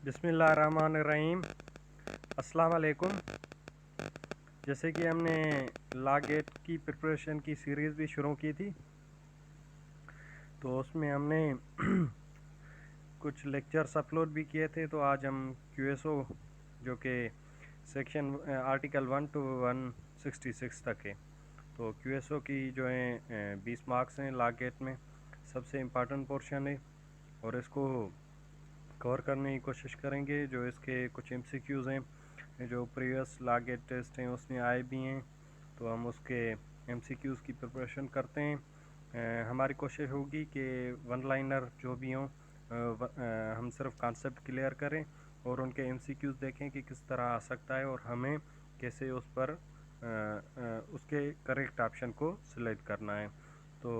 बिस्मिल्लाहिर्रहमानिर्रहीम। अस्सलाम वालेकुम। जैसे कि हमने लॉ गेट की प्रिपरेशन की सीरीज़ भी शुरू की थी, तो उसमें हमने कुछ लेक्चर्स अपलोड भी किए थे। तो आज हम क्यूएसओ जो कि सेक्शन आर्टिकल 1 to 166 तक है, तो क्यूएसओ की जो है 20 मार्क्स हैं लॉ गेट में, सबसे इम्पोर्टेंट पोर्शन है और इसको कवर करने की कोशिश करेंगे। जो इसके कुछ एमसीक्यूज़ हैं जो प्रीवियस लॉ गेट टेस्ट हैं उसमें आए भी हैं, तो हम उसके एमसीक्यूज़ की प्रिपरेशन करते हैं। हमारी कोशिश होगी कि वन लाइनर जो भी हों हम सिर्फ कॉन्सेप्ट क्लियर करें और उनके एमसीक्यूज़ देखें कि किस तरह आ सकता है और हमें कैसे उस पर उसके करेक्ट ऑप्शन को सिलेक्ट करना है। तो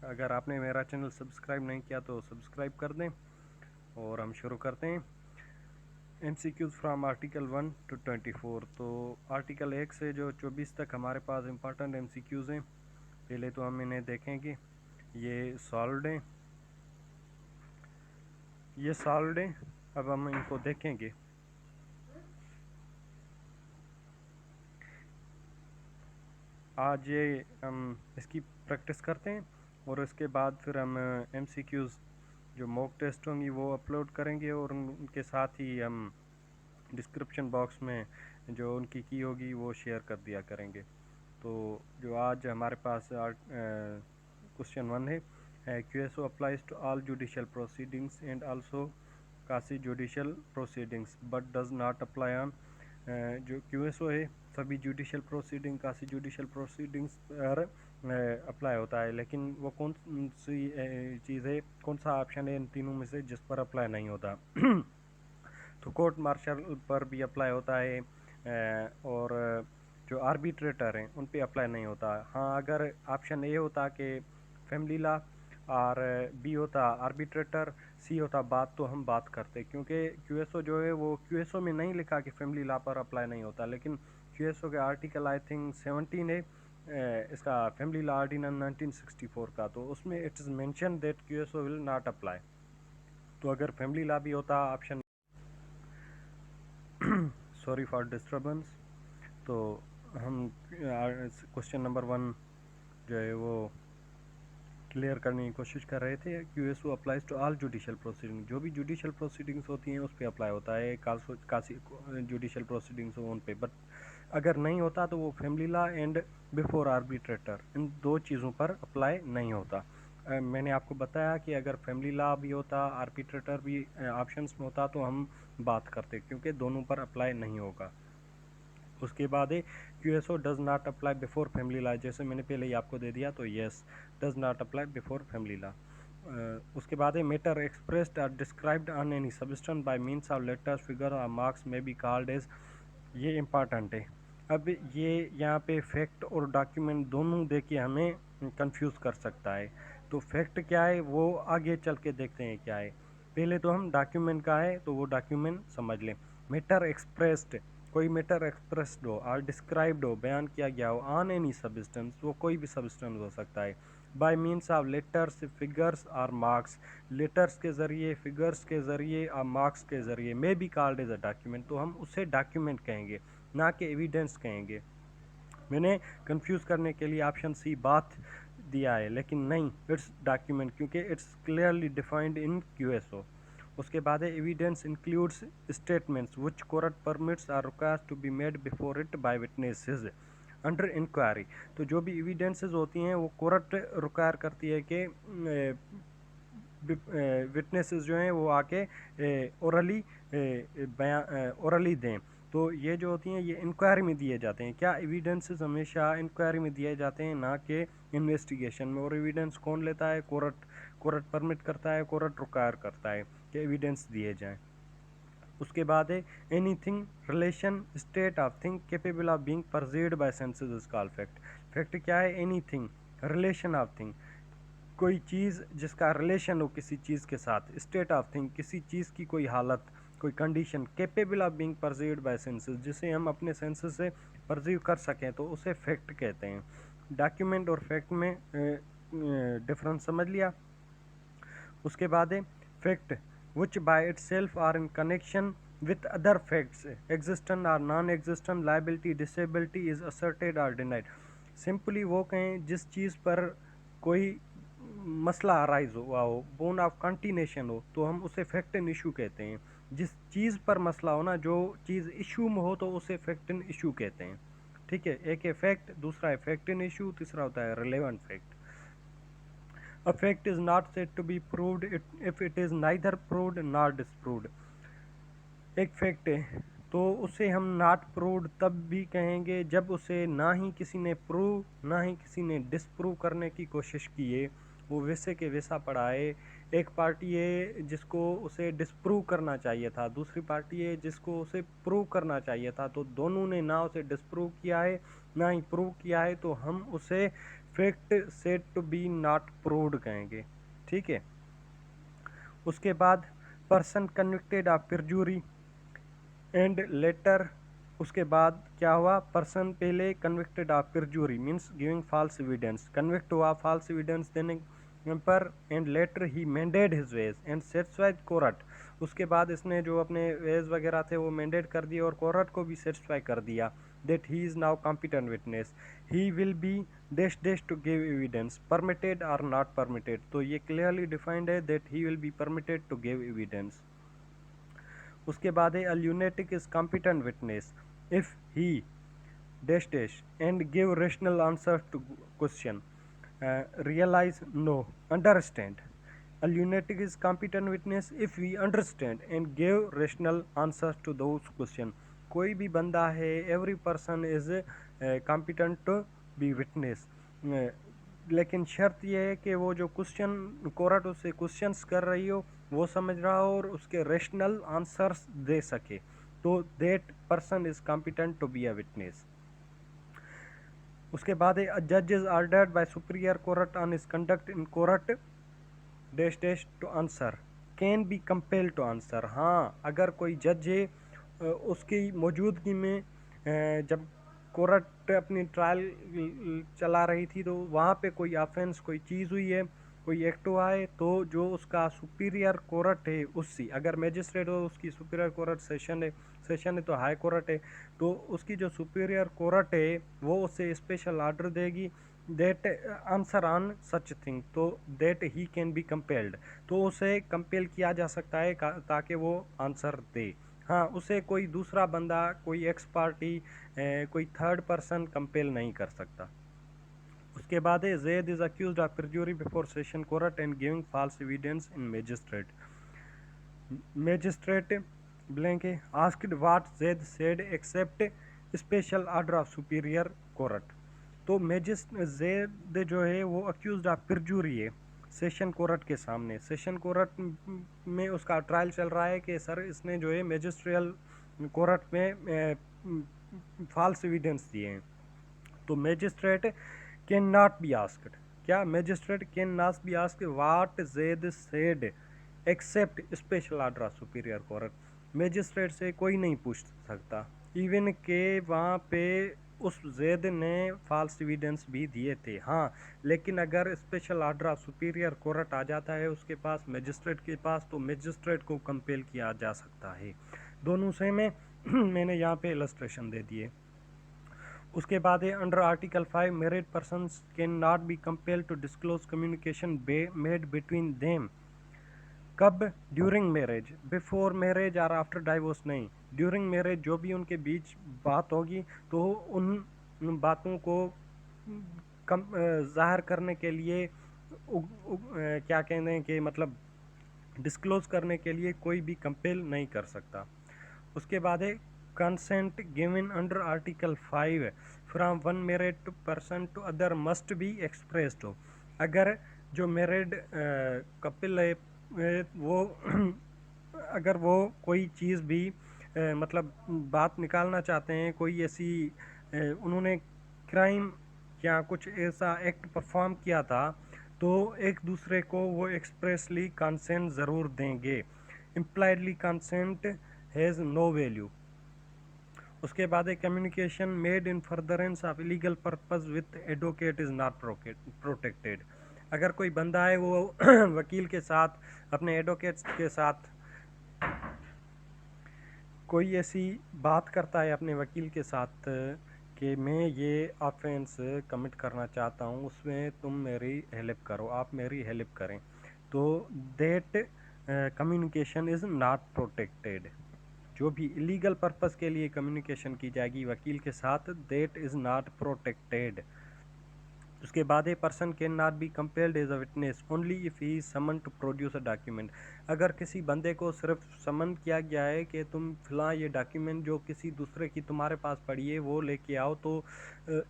अगर आपने मेरा चैनल सब्सक्राइब नहीं किया तो सब्सक्राइब कर दें और हम शुरू करते हैं। MCQs from article 1 to 24। तो आर्टिकल 1 से जो 24 तक हमारे पास इम्पोर्टेंट MCQs हैं। पहले तो हम इन्हें देखेंगे। ये सॉल्व्ड हैं, ये सॉल्व्ड हैं। अब हम इनको देखेंगे। आज ये हम इसकी प्रैक्टिस करते हैं और इसके बाद फिर हम MCQs जो मॉक टेस्ट होंगी वो अपलोड करेंगे और उनके साथ ही हम डिस्क्रिप्शन बॉक्स में जो उनकी की होगी वो शेयर कर दिया करेंगे। तो जो आज हमारे पास क्वेश्चन 1 है, QSO applies to all judicial proceedings and also quasi judicial proceedings but does not apply on. जो क्यूएसओ है सभी judicial proceeding quasi judicial proceedings पर अप्लाई होता है, लेकिन वो कौन सी चीज़ है, कौन सा ऑप्शन है इन तीनों में से जिस पर अप्लाई नहीं होता। तो कोर्ट मार्शल पर भी अप्लाई होता है और जो आर्बिट्रेटर हैं उन पे अप्लाई नहीं होता। हाँ, अगर ऑप्शन ए होता कि फैमिली लॉ और बी होता आर्बिट्रेटर, सी होता बात, तो हम बात करते, क्योंकि क्यूएसओ जो है वो क्यूएसओ में नहीं लिखा कि फैमिली लॉ पर अप्लाई नहीं होता, लेकिन क्यूएसओ के आर्टिकल आई थिंक 17 है इसका फैमिली लॉ ऑर्डिनेंस 1964 का, तो उसमें it is mention that QSO will not apply. तो अगर फैमिली लॉ भी होता ऑप्शन सॉरी फॉर डिस्टर्बेंस। तो हम क्वेश्चन नंबर 1 जो है वो क्लियर करने की कोशिश कर रहे थे। QSO applies to all judicial proceeding, जो भी जुडिशियल प्रोसीडिंग्स होती हैं उस पर अप्लाई होता है, कासी जुडिशियल प्रोसीडिंग्स हो उन पे, बट अगर नहीं होता तो वो family law and before arbitrator इन दो चीज़ों पर अप्लाई नहीं होता। मैंने आपको बताया कि अगर फैमिली लॉ भी होता आर्बिट्रेटर भी ऑप्शंस में होता तो हम बात करते, क्योंकि दोनों पर अप्लाई नहीं होगा। उसके बाद है QSO does not apply before family law, जैसे मैंने पहले ही आपको दे दिया, तो yes does not apply before family law. उसके बाद है matter expressed or described on any substance by means of letters figure और marks may be called as. ये इम्पॉर्टेंट है। अब ये यहाँ पे फैक्ट और डॉक्यूमेंट दोनों देखिए हमें कंफ्यूज कर सकता है। तो फैक्ट क्या है वो आगे चल के देखते हैं क्या है। पहले तो हम डॉक्यूमेंट का है तो वो डॉक्यूमेंट समझ लें। मैटर एक्सप्रेस्ड, कोई मैटर एक्सप्रेस्ड हो और डिस्क्राइब्ड हो, बयान किया गया हो, ऑन एनी सब्सटेंस, वो कोई भी सब्सटेंस हो सकता है, by means of letters figures और मार्क्स, लेटर्स के ज़रिए, फिगर्स के ज़रिए और मार्क्स के ज़रिए, may be called as a document, तो हम उसे डॉक्यूमेंट कहेंगे ना कि एविडेंस कहेंगे। मैंने कंफ्यूज करने के लिए ऑप्शन सी बात दिया है, लेकिन नहीं, इट्स डॉक्यूमेंट, क्योंकि it's clearly defined in QSO. उसके बाद है evidence includes statements which court permits are required to be made before it by witnesses under inquiry. तो जो भी एविडेंसेस होती हैं वो कोर्ट रिक्वायर करती है कि विटनेसेस जो हैं वो आके ओरली बयान ओरली दें। तो ये जो होती हैं ये इंक्वायरी में दिए जाते हैं। क्या एविडेंसेस हमेशा इंक्वायरी में दिए जाते हैं, ना कि इन्वेस्टिगेशन में। और एविडेंस कौन लेता है? कोर्ट परमिट करता है, कोर्ट रिक्वायर करता है कि एविडेंस दिए जाएं। उसके बाद है anything relation state of thing capable of being perceived bye senses is called fact. Fact क्या है? एनीथिंग रिलेशन ऑफ थिंग, कोई चीज़ जिसका रिलेशन हो किसी चीज़ के साथ, स्टेट ऑफ थिंग किसी चीज़ की कोई हालत, कोई condition, capable of being perceived bye senses, जिसे हम अपने सेंसेस से परसीव कर सकें, तो उसे फैक्ट कहते हैं। डॉक्यूमेंट और फैक्ट में डिफरेंस समझ लिया। उसके बाद है fact which by itself are in connection with other facts, existent or non-existent, liability, disability is asserted or denied. Simply वो कहें जिस चीज़ पर कोई मसला अराइज हुआ हो, बोन ऑफ कंटिन्यूशन हो, तो हम उसे फैक्ट इन इशू कहते हैं। जिस चीज़ पर मसला हो ना, जो चीज़ इशू में हो, तो उसे फैक्ट इन इशू कहते हैं। ठीक है, एक है फैक्ट, दूसरा है फैक्ट इन इशू, तीसरा होता है relevant fact. A fact is not said to be proved if it is neither proved nor disproved. एक फैक्ट है तो उसे हम नॉट प्रूव्ड तब भी कहेंगे जब उसे ना ही किसी ने प्रूव ना ही किसी ने डिसप्रूव करने की कोशिश की है, वो वैसे के वैसा पड़ा है। एक पार्टी है जिसको उसे डिसप्रूव करना चाहिए था, दूसरी पार्टी है जिसको उसे प्रूव करना चाहिए था, तो दोनों ने ना उसे डिसप्रूव किया है ना ही प्रूव किया है, तो हम उसे fact said to be not proved कहेंगे। ठीक है, उसके बाद person convicted of perjury and later, उसके बाद क्या हुआ, पर्सन पहले convicted of perjury means giving false evidence, convict हुआ फॉल्स एविडेंस देने पर, and later he mended his ways and satisfied court, उसके बाद इसने जो अपने वेज वगैरह थे वो मेंडेड कर दिए और कोर्ट को भी सेटिस्फाई कर दिया that he is now competent witness, he will be dash dash to give evidence, permitted और नॉट परमिटेड, तो ये क्लियरली डिफाइंड है that he will be permitted to give evidence. उसके बाद है a lunatic is competent witness if he dash dash and give rational answer to question, realize, no, understand. A lunatic is competent witness if we understand and give rational answers to those questions. कोई भी बंदा है, every person is competent to be witness. लेकिन शर्त यह है कि वो जो क्वेश्चन कोर्ट उससे क्वेश्चंस कर रही हो वो समझ रहा हो और उसके रेशनल आंसर्स दे सके, तो that person is competent to be a witness. उसके बाद है जज is ordered by superior court on his conduct in court dash dash to answer can be compel to answer. हाँ, अगर कोई जज है उसकी मौजूदगी में जब कोर्ट अपनी ट्रायल चला रही थी तो वहाँ पे कोई ऑफेंस कोई चीज़ हुई है, कोई एक्ट हुआ है, तो जो उसका सुपीरियर कोर्ट है उससे, अगर मैजिस्ट्रेट हो उसकी सुपीरियर कोर्ट सेशन है तो हाई कोर्ट है, तो उसकी जो सुपीरियर कोर्ट है वो उसे स्पेशल ऑर्डर देगी that answer on such thing, तो that he can be compelled, तो उसे कंपेल किया जा सकता है ताकि वो आंसर दे। हाँ, उसे कोई दूसरा बंदा, कोई एक्स पार्टी, कोई थर्ड पर्सन कंपेल नहीं कर सकता। उसके बाद है Zaid is accused of perjury before session court and giving false evidence in magistrate blank है asked what Zaid said except special order of superior court, तो जैद जो है वो अक्यूज्ड ऑफ परजुरी है सेशन कोर्ट के सामने, सेशन कोर्ट में उसका ट्रायल चल रहा है कि सर इसने जो है मैजिस्ट्रियल कोर्ट में फॉल्स एविडेंस दिए हैं, तो magistrate can not be asked, क्या magistrate can not be asked what Zaid said except special order of superior court, magistrate से कोई नहीं पूछ सकता इवन के वहाँ पे उस जैद ने फॉल्स एविडेंस भी दिए थे। हाँ, लेकिन अगर special order of superior court आ जाता है उसके पास, मैजिस्ट्रेट के पास, तो मैजिस्ट्रेट को कंपेल किया जा सकता है। दोनों से में मैंने यहाँ पे इलस्ट्रेशन दे दिए। उसके बाद है under article 5 married persons can not be compel to disclose communication made between them, कब, ड्यूरिंग मैरिज, बिफोर मैरिज और आफ्टर डाइवोर्स नहीं, ड्यूरिंग मैरिज जो भी उनके बीच बात होगी तो उन बातों को जाहिर करने के लिए क्या कहते हैं कि मतलब डिस्क्लोज करने के लिए कोई भी कंपेल नहीं कर सकता। उसके बाद है consent given under article 5 from one married to person to other must be expressed हो, अगर जो मैरिड कपिल है वो अगर वो कोई चीज़ भी मतलब बात निकालना चाहते हैं, कोई ऐसी उन्होंने क्राइम या कुछ ऐसा एक्ट परफॉर्म किया था, तो एक दूसरे को वो एक्सप्रेसली कंसेंट ज़रूर देंगे, impliedly consent has no value. उसके बाद एक communication made in furtherance of illegal purpose with advocate is not protected, अगर कोई बंदा है वो वकील के साथ अपने एडवोकेट्स के साथ कोई ऐसी बात करता है अपने वकील के साथ कि मैं ये ऑफेंस कमिट करना चाहता हूँ, उसमें तुम मेरी हेल्प करो, आप मेरी हेल्प करें, तो that communication is not protected. जो भी इलीगल पर्पस के लिए कम्युनिकेशन की जाएगी वकील के साथ, दैट इज़ नॉट प्रोटेक्टेड। उसके बाद a person can not be compelled as a witness only if he summon to produce a document. अगर किसी बंदे को सिर्फ समन किया गया है कि तुम फिलहाल ये डॉक्यूमेंट जो किसी दूसरे की तुम्हारे पास पड़ी है वो लेके आओ, तो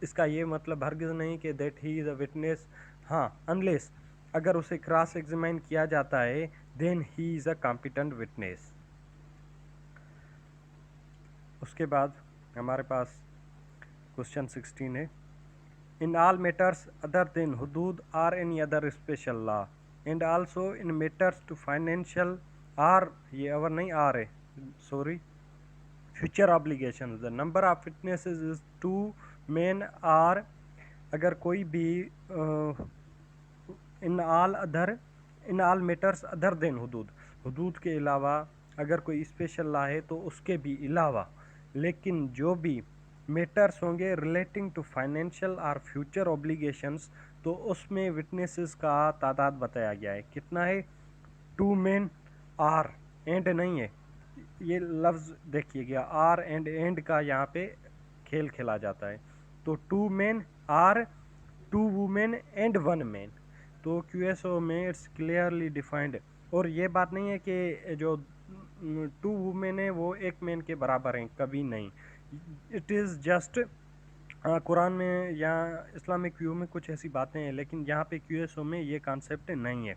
इसका ये मतलब हरगिज़ नहीं कि that he is a witness. हाँ, अनलेस अगर उसे क्रॉस एग्जामिन किया जाता है then he is a competent witness. उसके बाद हमारे पास क्वेश्चन 16 है, in all matters other than hudud or any other special law and also in matters to financial or ये अवर नहीं आ रहे sorry future obligations the number of witnesses is two men or अगर कोई भी in all matters other than हदूद, हदूद के अलावा अगर कोई स्पेशल लॉ है तो उसके भी अलावा, लेकिन जो भी मैटर्स होंगे रिलेटिंग टू फाइनेंशियल और फ्यूचर ऑब्लिगेशंस, तो उसमें विटनेसेस का तादाद बताया गया है। कितना है? टू मेन आर, एंड नहीं है, ये लफ्ज़ देखिएगा, आर एंड का यहाँ पे खेल खेला जाता है। तो two men are, two women and one man. तो क्यूएसओ में इट्स क्लियरली डिफाइंड। और ये बात नहीं है कि जो टू वुमेन है वो एक मैन के बराबर हैं, कभी नहीं। इट इज़ जस्ट कुरान में या इस्लामिक व्यू में कुछ ऐसी बातें हैं, लेकिन यहाँ पे क्यूएसओ में ये कॉन्सेप्ट नहीं है।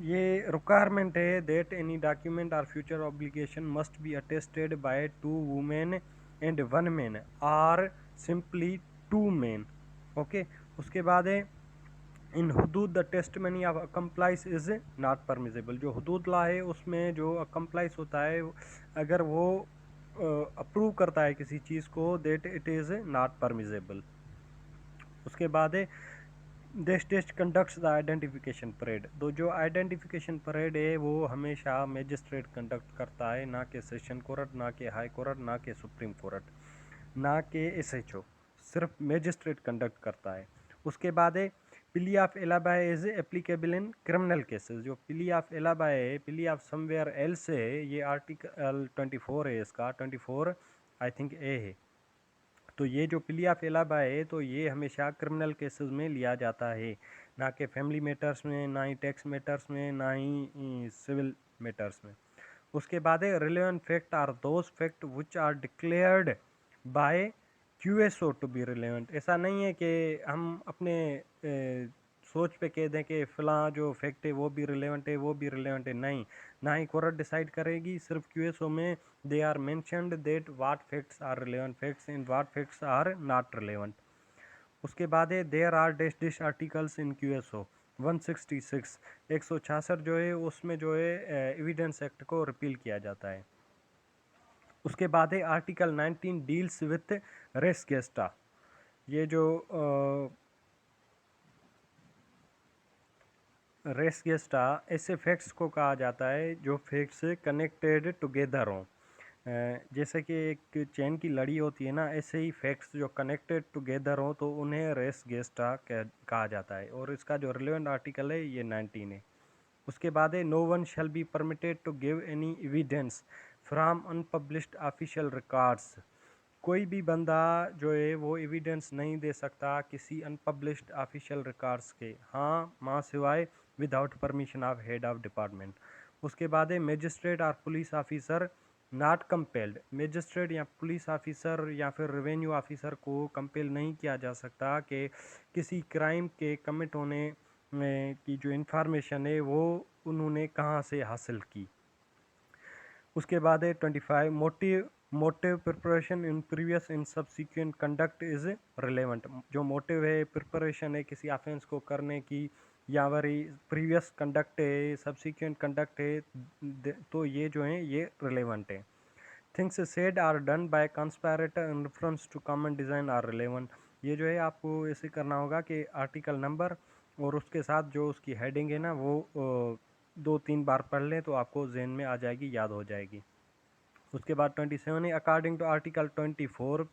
ये रिक्वायरमेंट है that any document or future obligation must be attested by two women and one man or simply two man. Okay, उसके बाद है इन हदूद the testimony of accomplice is not permissible. जो हदूद ला है उसमें जो अकम्प्लाइज होता है, अगर वो अप्रूव करता है किसी चीज़ को, that it is not permissible. उसके बाद है this test conducts the identification parade. तो जो आइडेंटिफिकेशन परेड है वो हमेशा मजिस्ट्रेट कंडक्ट करता है, ना कि सेशन कोर्ट, ना कि हाई कोर्ट, ना कि सुप्रीम कोर्ट, ना कि एसएचओ, सिर्फ मजिस्ट्रेट कंडक्ट करता है। उसके बाद है plea of alibi is applicable in criminal cases. जो प्ली ऑफ एलाबाई है, प्ली ऑफ समवेयर एल्स है, ये आर्टिकल 24 है, इसका 24 आई थिंक ए है। तो ये जो प्ली ऑफ एलाबाई है तो ये हमेशा क्रिमिनल केसेस में लिया जाता है, ना कि फैमिली मैटर्स में, ना ही टैक्स मैटर्स में, ना ही सिविल मैटर्स में। उसके बाद है relevant fact are those fact which are declared by QSO to be relevant. ऐसा नहीं है कि हम अपने सोच पे कह दें कि फ़लाँ जो फैक्ट है वो भी रिलेवेंट है, वो भी रिलेवेंट है, नहीं। ना ही कोर्ट डिसाइड करेगी, सिर्फ क्यूएसओ में they are mentioned that what facts are relevant facts and what facts are not relevant. उसके बाद है there are dash articles in QSO 166, 166 जो है उसमें जो है एविडेंस एक्ट को रिपील किया जाता है। उसके बाद है आर्टिकल 19 डील्स विथ रेस गेस्टा। ये जो रेस गेस्टा ऐसे फैक्ट्स को कहा जाता है जो फैक्ट्स कनेक्टेड टुगेदर हों। जैसे कि एक चेन की लड़ी होती है ना, ऐसे ही फैक्ट्स जो कनेक्टेड टुगेदर हों तो उन्हें रेस गेस्टा कहा जाता है। और इसका जो रिलेवेंट आर्टिकल है ये 19 है। उसके बाद है no one shall be permitted to give any evidence from unpublished official records. कोई भी बंदा जो है वो एविडेंस नहीं दे सकता किसी अनपब्लिश्ड ऑफिशियल रिकॉर्ड्स के, हाँ माँ सिवाय without permission of head of department. उसके बाद है मजिस्ट्रेट और police officer not compelled. Magistrate या पुलिस ऑफिसर या फिर रेवेन्यू ऑफिसर को कंपेल नहीं किया जा सकता कि किसी क्राइम के कमिट होने की जो इन्फॉर्मेशन है वो उन्होंने कहाँ से हासिल की। उसके बाद है 25 motive preparation in previous in subsequent conduct is relevant. जो मोटिव है, प्रिपरेशन है किसी ऑफेंस को करने की, या वरी प्रीवियस कंडक्ट है, सब्सिक्वेंट कंडक्ट है, तो ये जो है ये रिलेवेंट है। Things said are done by conspirator in reference to common design are relevant. ये जो है आपको ऐसे करना होगा कि आर्टिकल नंबर और उसके साथ जो उसकी हेडिंग है ना वो 2-3 बार पढ़ लें तो आपको जहन में आ जाएगी, याद हो जाएगी। उसके बाद 27 है according to article 24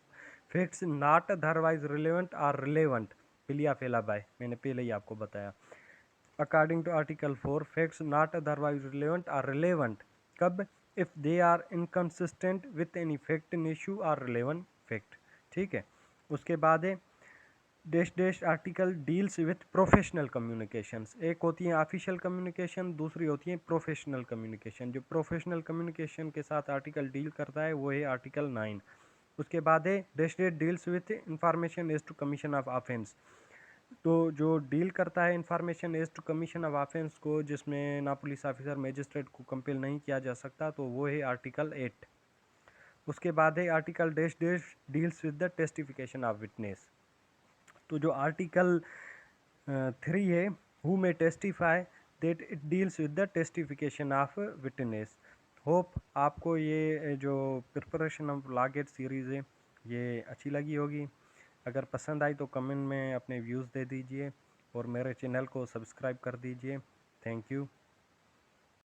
facts not otherwise relevant are relevant पिलिया फेला बाय, मैंने पहले ही आपको बताया। According to article 4 facts not otherwise relevant are relevant कब, if they are inconsistent with any fact in issue or relevant fact, ठीक है। उसके बाद है dash dash article deals with professional communications, एक होती है ऑफिशियल कम्युनिकेशन, दूसरी होती है प्रोफेशनल कम्युनिकेशन। जो प्रोफेशनल कम्युनिकेशन के साथ आर्टिकल डील करता है वो है आर्टिकल 9। उसके बाद है dash dash deals with information as to commission of offence, तो जो डील करता है information as to commission of offence को, जिसमें ना पुलिस ऑफिसर मजिस्ट्रेट को कंपेल नहीं किया जा सकता, तो वो है आर्टिकल 8। उसके बाद है article dash dash deals with the testification of witness, तो जो आर्टिकल 3 है who may testify that it deals with the testification of witness. Hope आपको ये जो preparation of law GAT series है ये अच्छी लगी होगी। अगर पसंद आई तो कमेंट में अपने व्यूज़ दे दीजिए और मेरे चैनल को सब्सक्राइब कर दीजिए। Thank you.